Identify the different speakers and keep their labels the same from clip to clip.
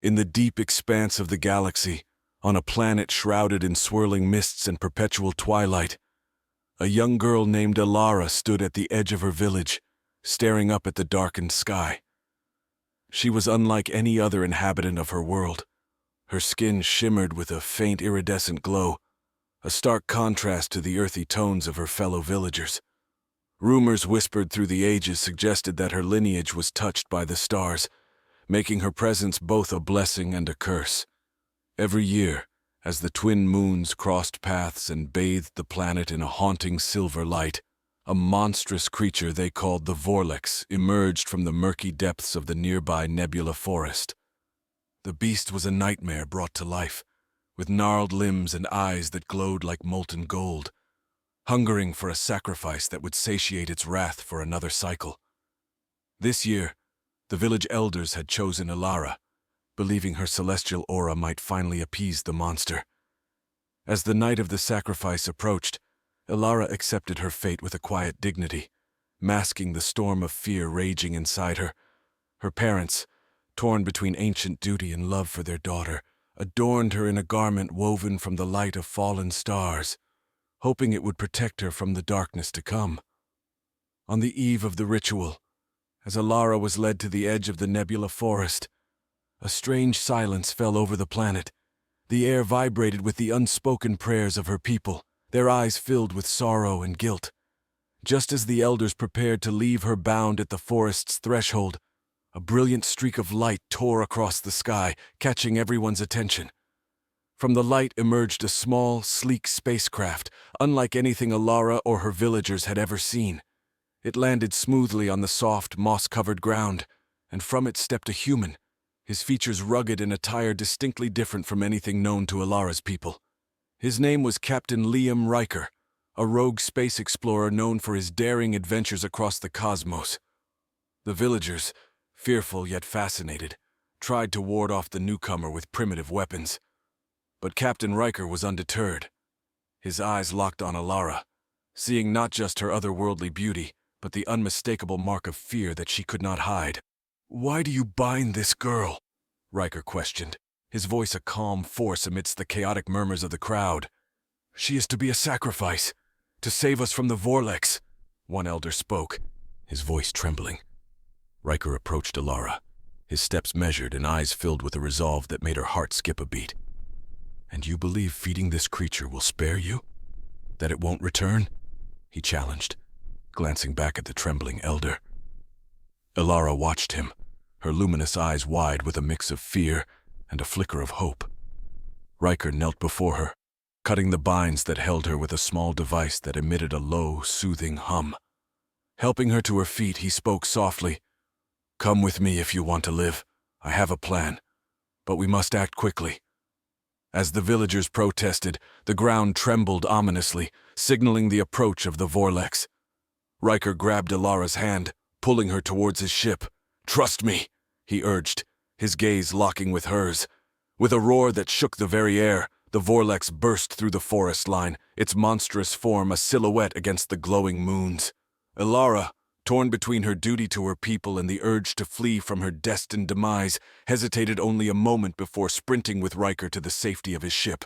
Speaker 1: In the deep expanse of the galaxy, on a planet shrouded in swirling mists and perpetual twilight, a young girl named Alara stood at the edge of her village, staring up at the darkened sky. She was unlike any other inhabitant of her world. Her skin shimmered with a faint iridescent glow, a stark contrast to the earthy tones of her fellow villagers. Rumors whispered through the ages suggested that her lineage was touched by the stars, making her presence both a blessing and a curse. Every year, as the twin moons crossed paths and bathed the planet in a haunting silver light, a monstrous creature they called the Vorlex emerged from the murky depths of the nearby nebula forest. The beast was a nightmare brought to life, with gnarled limbs and eyes that glowed like molten gold, hungering for a sacrifice that would satiate its wrath for another cycle. This year, the village elders had chosen Alara, believing her celestial aura might finally appease the monster. As the night of the sacrifice approached, Alara accepted her fate with a quiet dignity, masking the storm of fear raging inside her. Her parents, torn between ancient duty and love for their daughter, adorned her in a garment woven from the light of fallen stars, hoping it would protect her from the darkness to come. On the eve of the ritual, as Alara was led to the edge of the nebula forest, a strange silence fell over the planet. The air vibrated with the unspoken prayers of her people, their eyes filled with sorrow and guilt. Just as the elders prepared to leave her bound at the forest's threshold, a brilliant streak of light tore across the sky, catching everyone's attention. From the light emerged a small, sleek spacecraft, unlike anything Alara or her villagers had ever seen. It landed smoothly on the soft, moss-covered ground, and from it stepped a human, his features rugged and attire distinctly different from anything known to Alara's people. His name was Captain Liam Riker, a rogue space explorer known for his daring adventures across the cosmos. The villagers, fearful yet fascinated, tried to ward off the newcomer with primitive weapons. But Captain Riker was undeterred. His eyes locked on Alara, seeing not just her otherworldly beauty, but the unmistakable mark of fear that she could not hide. "Why do you bind this girl?" Riker questioned, his voice a calm force amidst the chaotic murmurs of the crowd. "She is to be a sacrifice, to save us from the Vorlex," one elder spoke, his voice trembling. Riker approached Alara, his steps measured and eyes filled with a resolve that made her heart skip a beat. "And you believe feeding this creature will spare you? That it won't return?" he challenged, glancing back at the trembling elder. Alara watched him, her luminous eyes wide with a mix of fear and a flicker of hope. Riker knelt before her, cutting the binds that held her with a small device that emitted a low, soothing hum. Helping her to her feet, he spoke softly. "Come with me if you want to live. I have a plan, but we must act quickly." As the villagers protested, the ground trembled ominously, signaling the approach of the Vorlex. Riker grabbed Alara's hand, pulling her towards his ship. "Trust me," he urged, his gaze locking with hers. With a roar that shook the very air, the Vorlex burst through the forest line, its monstrous form a silhouette against the glowing moons. Alara, torn between her duty to her people and the urge to flee from her destined demise, hesitated only a moment before sprinting with Riker to the safety of his ship.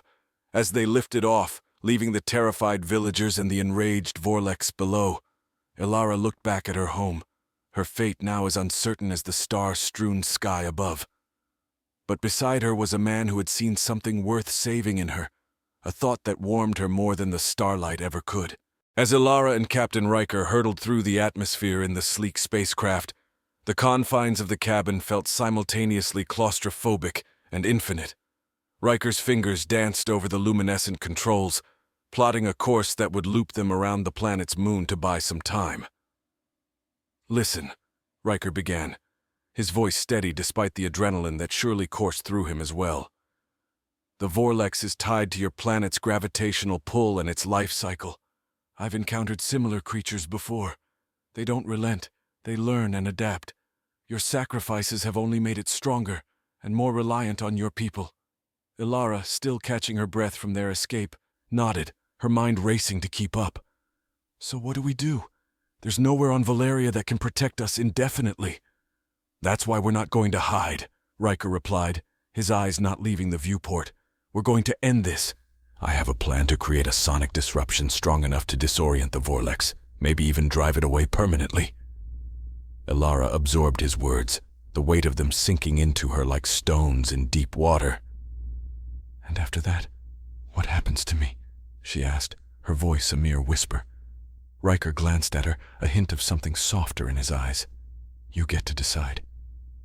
Speaker 1: As they lifted off, leaving the terrified villagers and the enraged Vorlex below, Alara looked back at her home, her fate now as uncertain as the star-strewn sky above. But beside her was a man who had seen something worth saving in her, a thought that warmed her more than the starlight ever could. As Alara and Captain Riker hurtled through the atmosphere in the sleek spacecraft, the confines of the cabin felt simultaneously claustrophobic and infinite. Riker's fingers danced over the luminescent controls, plotting a course that would loop them around the planet's moon to buy some time. "Listen," Riker began, his voice steady despite the adrenaline that surely coursed through him as well. "The Vorlex is tied to your planet's gravitational pull and its life cycle. I've encountered similar creatures before. They don't relent, they learn and adapt. Your sacrifices have only made it stronger and more reliant on your people." Alara, still catching her breath from their escape, nodded, her mind racing to keep up. "So what do we do? There's nowhere on Valeria that can protect us indefinitely." "That's why we're not going to hide," Riker replied, his eyes not leaving the viewport. "We're going to end this. I have a plan to create a sonic disruption strong enough to disorient the Vorlex, maybe even drive it away permanently." Elara absorbed his words, the weight of them sinking into her like stones in deep water. "And after that, what happens to me?" she asked, her voice a mere whisper. Riker glanced at her, a hint of something softer in his eyes. "You get to decide.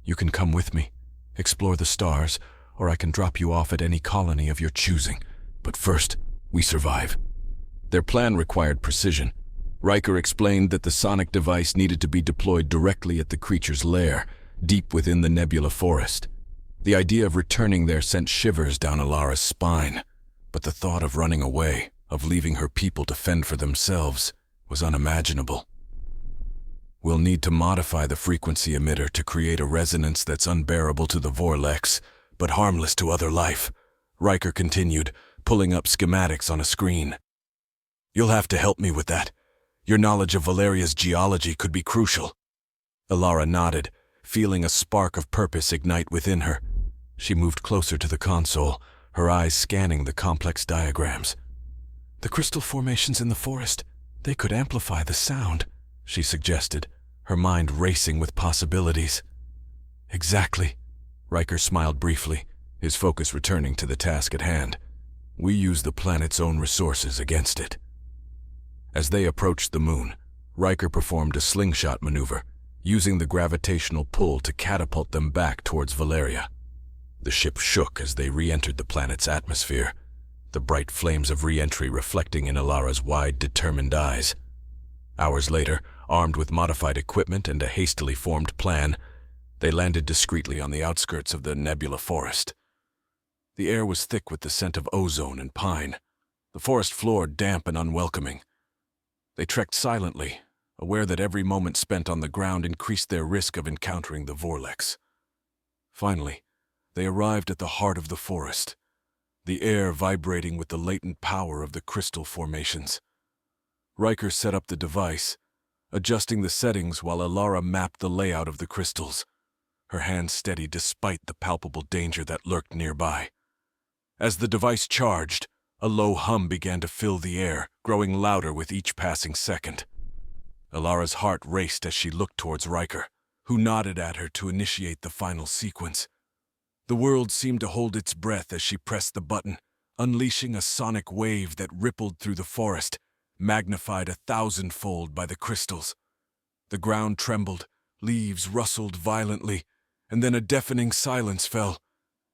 Speaker 1: You can come with me, explore the stars, or I can drop you off at any colony of your choosing. But first, we survive." Their plan required precision. Riker explained that the sonic device needed to be deployed directly at the creature's lair, deep within the nebula forest. The idea of returning there sent shivers down Alara's spine, but the thought of running away, of leaving her people to fend for themselves, was unimaginable. "We'll need to modify the frequency emitter to create a resonance that's unbearable to the Vorlex, but harmless to other life," Riker continued, pulling up schematics on a screen. "You'll have to help me with that. Your knowledge of Valeria's geology could be crucial." Elara nodded, feeling a spark of purpose ignite within her. She moved closer to the console, her eyes scanning the complex diagrams. "The crystal formations in the forest, they could amplify the sound," she suggested, her mind racing with possibilities. "Exactly." Riker smiled briefly, his focus returning to the task at hand. "We use the planet's own resources against it." As they approached the moon, Riker performed a slingshot maneuver, using the gravitational pull to catapult them back towards Valeria. The ship shook as they re-entered the planet's atmosphere, the bright flames of re-entry reflecting in Alara's wide, determined eyes. Hours later, armed with modified equipment and a hastily formed plan, they landed discreetly on the outskirts of the nebula forest. The air was thick with the scent of ozone and pine, the forest floor damp and unwelcoming. They trekked silently, aware that every moment spent on the ground increased their risk of encountering the Vorlex. Finally, they arrived at the heart of the forest, the air vibrating with the latent power of the crystal formations. Riker set up the device, adjusting the settings while Elara mapped the layout of the crystals, her hands steady despite the palpable danger that lurked nearby. As the device charged, a low hum began to fill the air, growing louder with each passing second. Alara's heart raced as she looked towards Riker, who nodded at her to initiate the final sequence. The world seemed to hold its breath as she pressed the button, unleashing a sonic wave that rippled through the forest, magnified 1,000-fold by the crystals. The ground trembled, leaves rustled violently, and then a deafening silence fell.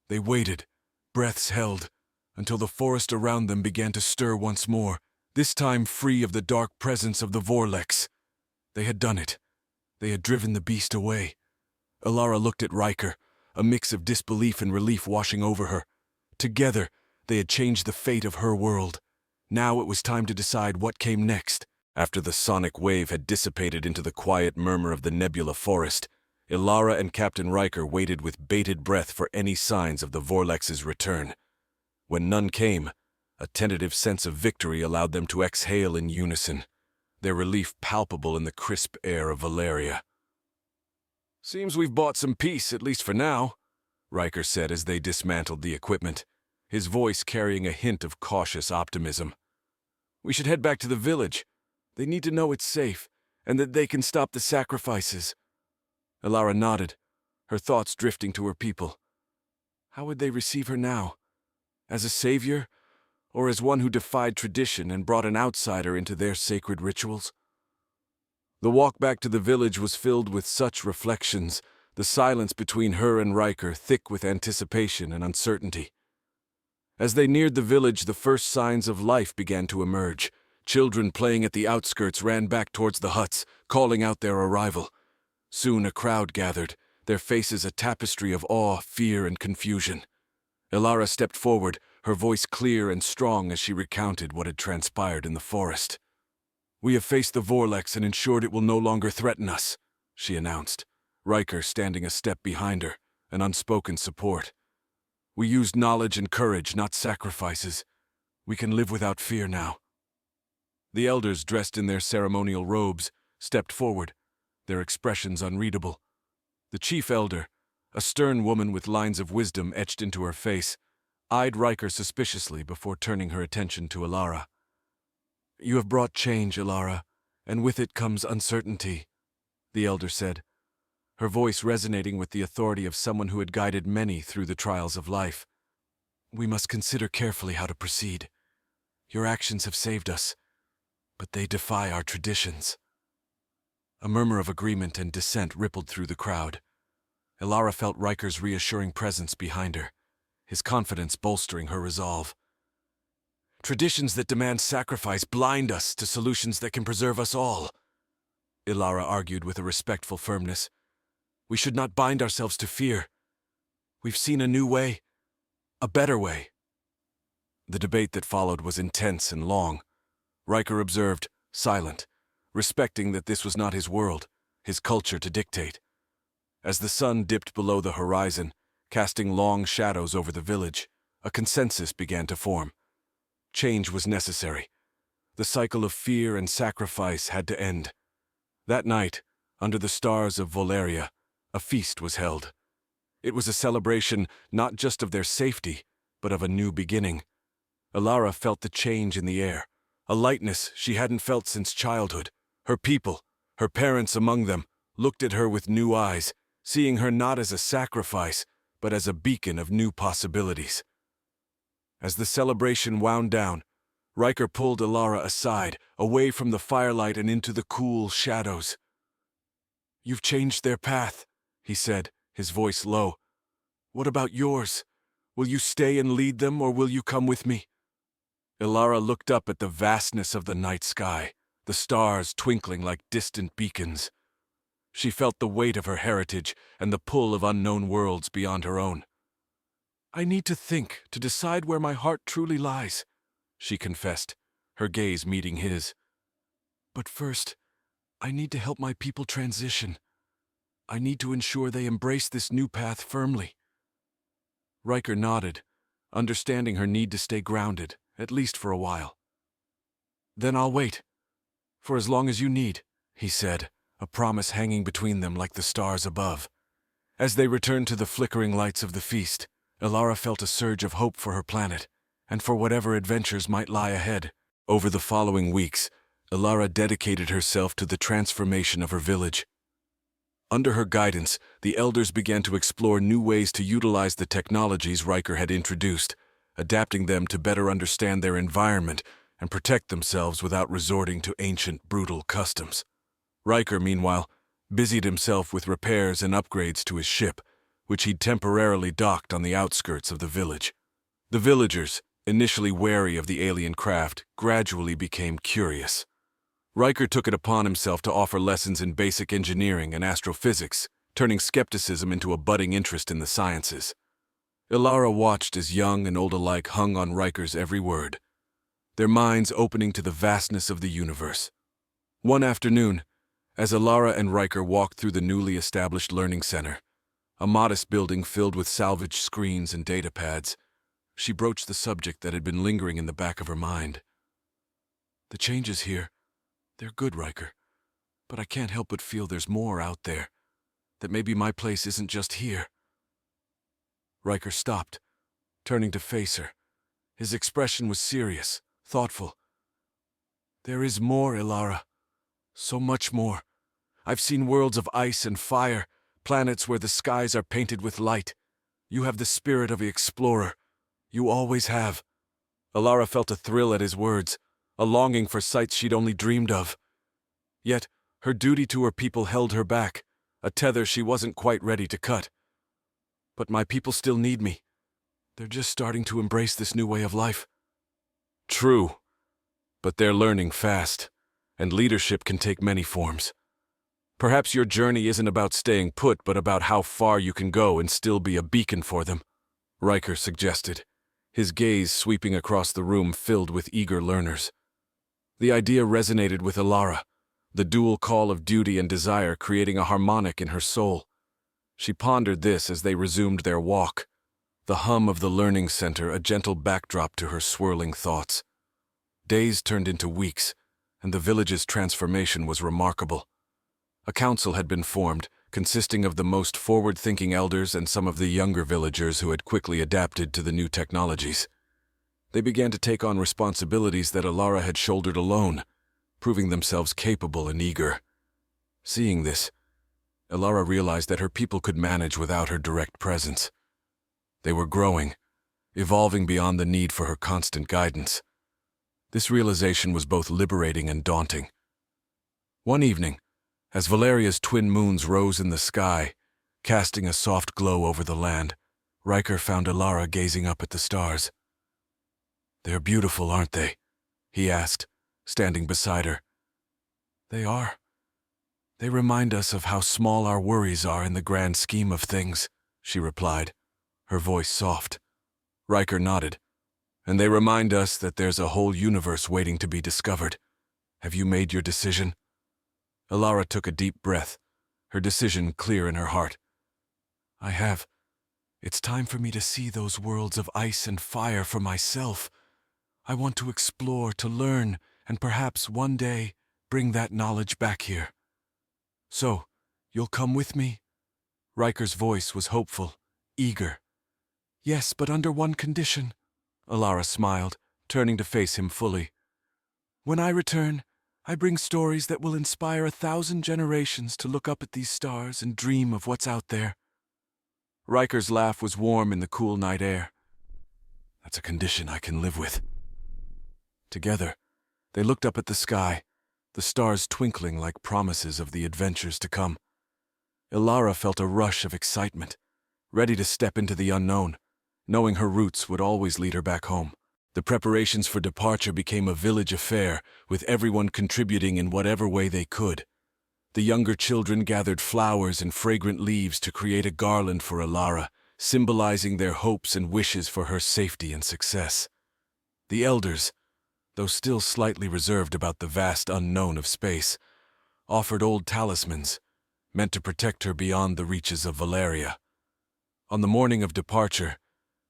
Speaker 1: They waited, breaths held, until the forest around them began to stir once more, this time free of the dark presence of the Vorlex. They had done it. They had driven the beast away. Elara looked at Riker, a mix of disbelief and relief washing over her. Together, they had changed the fate of her world. Now it was time to decide what came next. After the sonic wave had dissipated into the quiet murmur of the nebula forest, Elara and Captain Riker waited with bated breath for any signs of the Vorlex's return. When none came, a tentative sense of victory allowed them to exhale in unison, their relief palpable in the crisp air of Valeria. "Seems we've bought some peace, at least for now," Riker said as they dismantled the equipment, his voice carrying a hint of cautious optimism. "We should head back to the village. They need to know it's safe, and that they can stop the sacrifices." Elara nodded, her thoughts drifting to her people. How would they receive her now? As a savior, or as one who defied tradition and brought an outsider into their sacred rituals? The walk back to the village was filled with such reflections, the silence between her and Riker thick with anticipation and uncertainty. As they neared the village, the first signs of life began to emerge. Children playing at the outskirts ran back towards the huts, calling out their arrival. Soon a crowd gathered, their faces a tapestry of awe, fear, and confusion. Elara stepped forward, her voice clear and strong as she recounted what had transpired in the forest. "We have faced the Vorlex and ensured it will no longer threaten us," she announced, Riker standing a step behind her, an unspoken support. "We used knowledge and courage, not sacrifices. We can live without fear now." The elders, dressed in their ceremonial robes, stepped forward, their expressions unreadable. The chief elder, A stern woman with lines of wisdom etched into her face, eyed Riker suspiciously before turning her attention to Alara. "You have brought change, Alara, and with it comes uncertainty," the elder said, her voice resonating with the authority of someone who had guided many through the trials of life. "We must consider carefully how to proceed. Your actions have saved us, but they defy our traditions." A murmur of agreement and dissent rippled through the crowd. Alara felt Riker's reassuring presence behind her, his confidence bolstering her resolve. "Traditions that demand sacrifice blind us to solutions that can preserve us all," Alara argued with a respectful firmness. "We should not bind ourselves to fear. We've seen a new way, a better way." The debate that followed was intense and long. Riker observed, silent, respecting that this was not his world, his culture to dictate. As the sun dipped below the horizon, casting long shadows over the village, a consensus began to form. Change was necessary. The cycle of fear and sacrifice had to end. That night, under the stars of Valeria, a feast was held. It was a celebration not just of their safety, but of a new beginning. Alara felt the change in the air, a lightness she hadn't felt since childhood. Her people, her parents among them, looked at her with new eyes, seeing her not as a sacrifice, but as a beacon of new possibilities. As the celebration wound down, Riker pulled Alara aside, away from the firelight and into the cool shadows. "You've changed their path," he said, his voice low. "What about yours? Will you stay and lead them, or will you come with me?" Alara looked up at the vastness of the night sky, the stars twinkling like distant beacons. She felt the weight of her heritage and the pull of unknown worlds beyond her own. "I need to think, to decide where my heart truly lies," she confessed, her gaze meeting his. "But first, I need to help my people transition. I need to ensure they embrace this new path firmly." Riker nodded, understanding her need to stay grounded, at least for a while. "Then I'll wait. For as long as you need," he said, a promise hanging between them like the stars above. As they returned to the flickering lights of the feast, Alara felt a surge of hope for her planet, and for whatever adventures might lie ahead. Over the following weeks, Alara dedicated herself to the transformation of her village. Under her guidance, the elders began to explore new ways to utilize the technologies Riker had introduced, adapting them to better understand their environment and protect themselves without resorting to ancient, brutal customs. Riker, meanwhile, busied himself with repairs and upgrades to his ship, which he'd temporarily docked on the outskirts of the village. The villagers, initially wary of the alien craft, gradually became curious. Riker took it upon himself to offer lessons in basic engineering and astrophysics, turning skepticism into a budding interest in the sciences. Alara watched as young and old alike hung on Riker's every word, their minds opening to the vastness of the universe. One afternoon, as Alara and Riker walked through the newly established learning center, a modest building filled with salvaged screens and data pads, she broached the subject that had been lingering in the back of her mind. "The changes here, they're good, Riker, but I can't help but feel there's more out there, that maybe my place isn't just here." Riker stopped, turning to face her. His expression was serious, thoughtful. "There is more, Alara. So much more. I've seen worlds of ice and fire, planets where the skies are painted with light. You have the spirit of the explorer. You always have." Alara felt a thrill at his words, a longing for sights she'd only dreamed of. Yet, her duty to her people held her back, a tether she wasn't quite ready to cut. "But my people still need me. They're just starting to embrace this new way of life." "True, but they're learning fast, and leadership can take many forms. Perhaps your journey isn't about staying put, but about how far you can go and still be a beacon for them," Riker suggested, his gaze sweeping across the room filled with eager learners. The idea resonated with Alara, the dual call of duty and desire creating a harmonic in her soul. She pondered this as they resumed their walk, the hum of the learning center a gentle backdrop to her swirling thoughts. Days turned into weeks, and the village's transformation was remarkable. A council had been formed, consisting of the most forward-thinking elders and some of the younger villagers who had quickly adapted to the new technologies. They began to take on responsibilities that Alara had shouldered alone, proving themselves capable and eager. Seeing this, Alara realized that her people could manage without her direct presence. They were growing, evolving beyond the need for her constant guidance. This realization was both liberating and daunting. One evening, as Valeria's twin moons rose in the sky, casting a soft glow over the land, Riker found Alara gazing up at the stars. "They're beautiful, aren't they?" he asked, standing beside her. "They are. They remind us of how small our worries are in the grand scheme of things," she replied, her voice soft. Riker nodded. "And they remind us that there's a whole universe waiting to be discovered. Have you made your decision?" Alara took a deep breath, her decision clear in her heart. "I have. It's time for me to see those worlds of ice and fire for myself. I want to explore, to learn, and perhaps one day bring that knowledge back here." "So, you'll come with me?" Riker's voice was hopeful, eager. "Yes, but under one condition," Alara smiled, turning to face him fully. "When I return, I bring stories that will inspire 1,000 generations to look up at these stars and dream of what's out there." Riker's laugh was warm in the cool night air. "That's a condition I can live with." Together, they looked up at the sky, the stars twinkling like promises of the adventures to come. Alara felt a rush of excitement, ready to step into the unknown, knowing her roots would always lead her back home. The preparations for departure became a village affair, with everyone contributing in whatever way they could. The younger children gathered flowers and fragrant leaves to create a garland for Alara, symbolizing their hopes and wishes for her safety and success. The elders, though still slightly reserved about the vast unknown of space, offered old talismans, meant to protect her beyond the reaches of Valeria. On the morning of departure,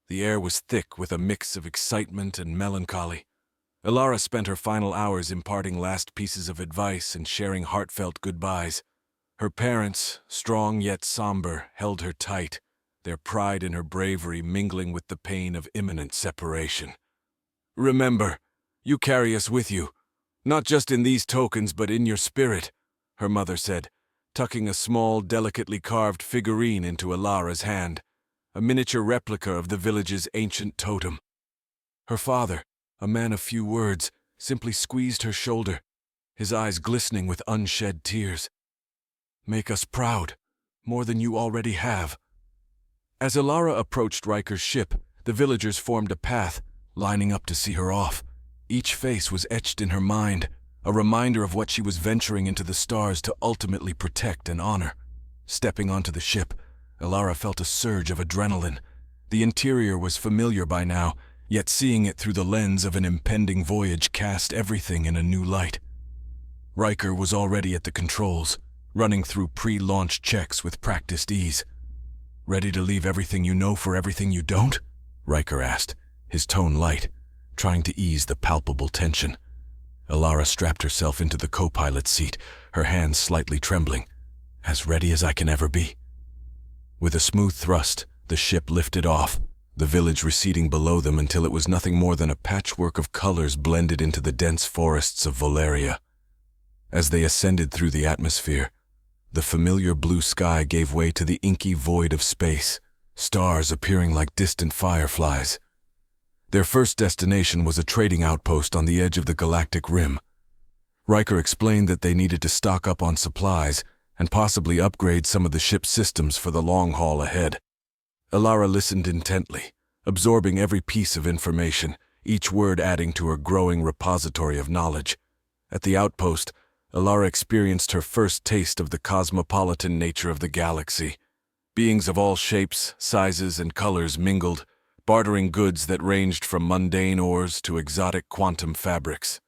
Speaker 1: the air was thick with a mix of excitement and melancholy. Alara spent her final hours imparting last pieces of advice and sharing heartfelt goodbyes. Her parents, strong yet somber, held her tight, their pride in her bravery mingling with the pain of imminent separation. "Remember, you carry us with you, not just in these tokens but in your spirit," her mother said, tucking a small, delicately carved figurine into Alara's hand, a miniature replica of the village's ancient totem. Her father, a man of few words, simply squeezed her shoulder, his eyes glistening with unshed tears. "Make us proud, more than you already have." As Alara approached Riker's ship, the villagers formed a path, lining up to see her off. Each face was etched in her mind, a reminder of what she was venturing into the stars to ultimately protect and honor. Stepping onto the ship, Alara felt a surge of adrenaline. The interior was familiar by now, yet seeing it through the lens of an impending voyage cast everything in a new light. Riker was already at the controls, running through pre-launch checks with practiced ease. "Ready to leave everything you know for everything you don't?" Riker asked, his tone light, trying to ease the palpable tension. Alara strapped herself into the co-pilot seat, her hands slightly trembling. "As ready as I can ever be." With a smooth thrust, the ship lifted off, the village receding below them until it was nothing more than a patchwork of colors blended into the dense forests of Valeria. As they ascended through the atmosphere, the familiar blue sky gave way to the inky void of space, stars appearing like distant fireflies. Their first destination was a trading outpost on the edge of the galactic rim. Riker explained that they needed to stock up on supplies and possibly upgrade some of the ship's systems for the long haul ahead. Alara listened intently, absorbing every piece of information, each word adding to her growing repository of knowledge. At the outpost, Alara experienced her first taste of the cosmopolitan nature of the galaxy. Beings of all shapes, sizes, and colors mingled, bartering goods that ranged from mundane ores to exotic quantum fabrics.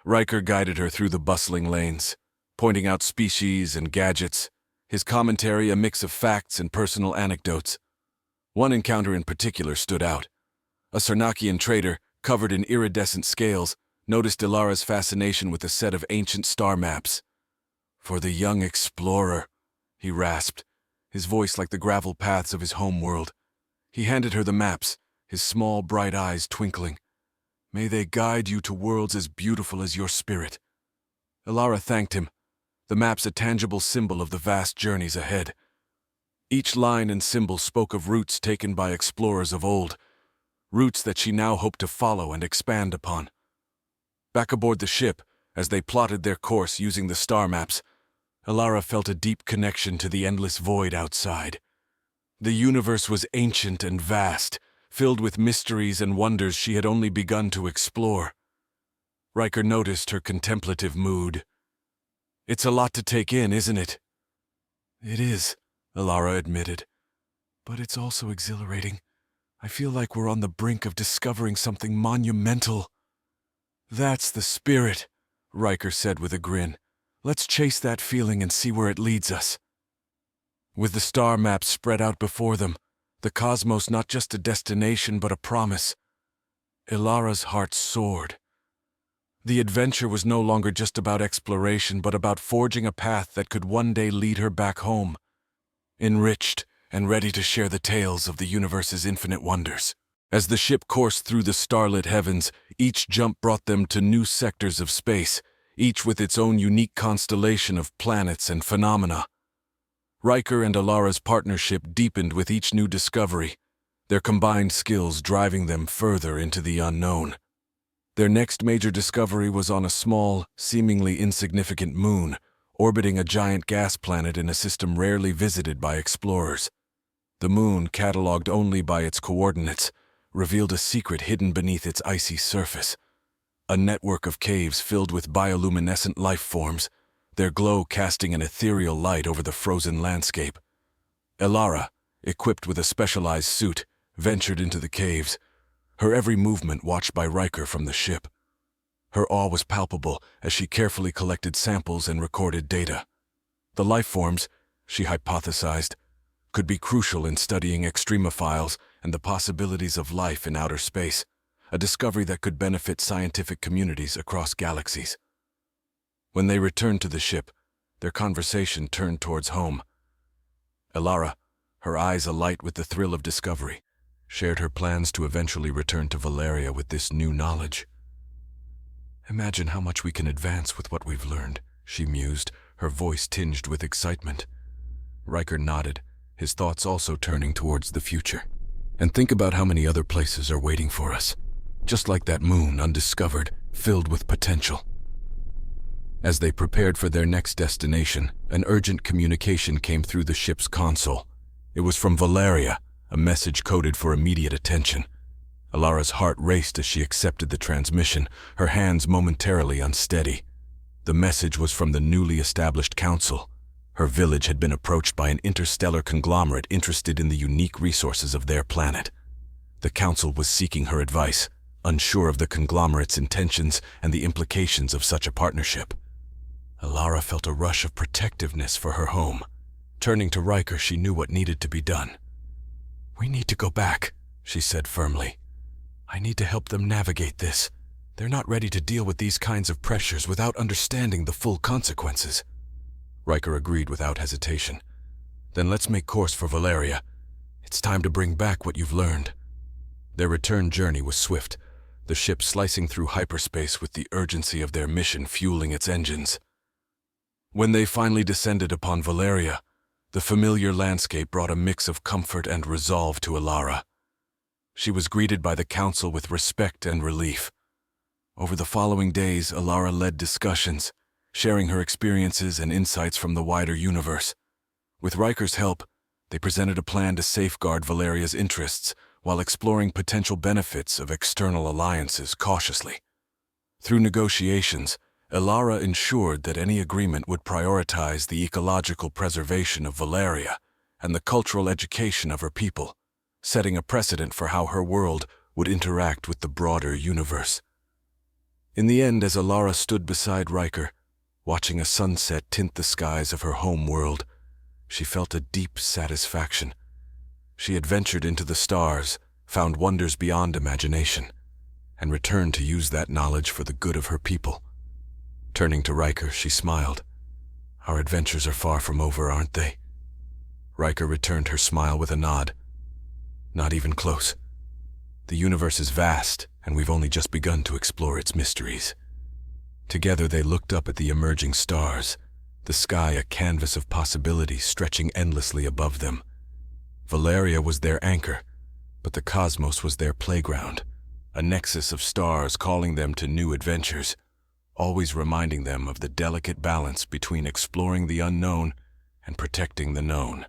Speaker 1: Riker guided her through the bustling lanes, pointing out species and gadgets, his commentary a mix of facts and personal anecdotes. One encounter in particular stood out. A Sarnakian trader, covered in iridescent scales, noticed Alara's fascination with a set of ancient star maps. "For the young explorer," he rasped, his voice like the gravel paths of his home world. He handed her the maps, his small, bright eyes twinkling. May they guide you to worlds as beautiful as your spirit. Elara thanked him, the maps a tangible symbol of the vast journeys ahead. Each line and symbol spoke of routes taken by explorers of old, routes that she now hoped to follow and expand upon. Back aboard the ship, as they plotted their course using the star maps, Elara felt a deep connection to the endless void outside. The universe was ancient and vast, filled with mysteries and wonders she had only begun to explore. Riker noticed her contemplative mood. "It's a lot to take in, isn't it?" "It is," Elara admitted. "But it's also exhilarating. I feel like we're on the brink of discovering something monumental." "That's the spirit," Riker said with a grin. "Let's chase that feeling and see where it leads us." With the star maps spread out before them, the cosmos not just a destination but a promise, Elara's heart soared. The adventure was no longer just about exploration but about forging a path that could one day lead her back home, enriched and ready to share the tales of the universe's infinite wonders. As the ship coursed through the starlit heavens, each jump brought them to new sectors of space, each with its own unique constellation of planets and phenomena. Riker and Elara's partnership deepened with each new discovery, their combined skills driving them further into the unknown. Their next major discovery was on a small, seemingly insignificant moon, orbiting a giant gas planet in a system rarely visited by explorers. The moon, catalogued only by its coordinates, revealed a secret hidden beneath its icy surface. A network of caves filled with bioluminescent life forms, their glow casting an ethereal light over the frozen landscape. Elara, equipped with a specialized suit, ventured into the caves, her every movement watched by Riker from the ship. Her awe was palpable as she carefully collected samples and recorded data. The life forms, she hypothesized, could be crucial in studying extremophiles and the possibilities of life in outer space, a discovery that could benefit scientific communities across galaxies. When they returned to the ship, their conversation turned towards home. Elara, her eyes alight with the thrill of discovery, shared her plans to eventually return to Valeria with this new knowledge. "Imagine how much we can advance with what we've learned," she mused, her voice tinged with excitement. Riker nodded, his thoughts also turning towards the future. "And think about how many other places are waiting for us, just like that moon, undiscovered, filled with potential." As they prepared for their next destination, an urgent communication came through the ship's console. It was from Valeria, a message coded for immediate attention. Elara's heart raced as she accepted the transmission, her hands momentarily unsteady. The message was from the newly established council. Her village had been approached by an interstellar conglomerate interested in the unique resources of their planet. The council was seeking her advice, unsure of the conglomerate's intentions and the implications of such a partnership. Elara felt a rush of protectiveness for her home. Turning to Riker, she knew what needed to be done. "We need to go back," she said firmly. "I need to help them navigate this. They're not ready to deal with these kinds of pressures without understanding the full consequences." Riker agreed without hesitation. "Then let's make course for Valeria. It's time to bring back what you've learned." Their return journey was swift, the ship slicing through hyperspace with the urgency of their mission fueling its engines. When they finally descended upon Valeria, the familiar landscape brought a mix of comfort and resolve to Elara. She was greeted by the council with respect and relief. Over the following days, Elara led discussions, sharing her experiences and insights from the wider universe. With Riker's help, they presented a plan to safeguard Valeria's interests while exploring potential benefits of external alliances cautiously. Through negotiations, Elara ensured that any agreement would prioritize the ecological preservation of Valeria and the cultural education of her people, setting a precedent for how her world would interact with the broader universe. In the end, as Elara stood beside Riker, watching a sunset tint the skies of her home world, she felt a deep satisfaction. She had ventured into the stars, found wonders beyond imagination, and returned to use that knowledge for the good of her people. Turning to Riker, she smiled. "Our adventures are far from over, aren't they?" Riker returned her smile with a nod. Not even close. The universe is vast, and we've only just begun to explore its mysteries. Together they looked up at the emerging stars, the sky a canvas of possibilities stretching endlessly above them. Valeria was their anchor, but the cosmos was their playground, a nexus of stars calling them to new adventures, always reminding them of the delicate balance between exploring the unknown and protecting the known.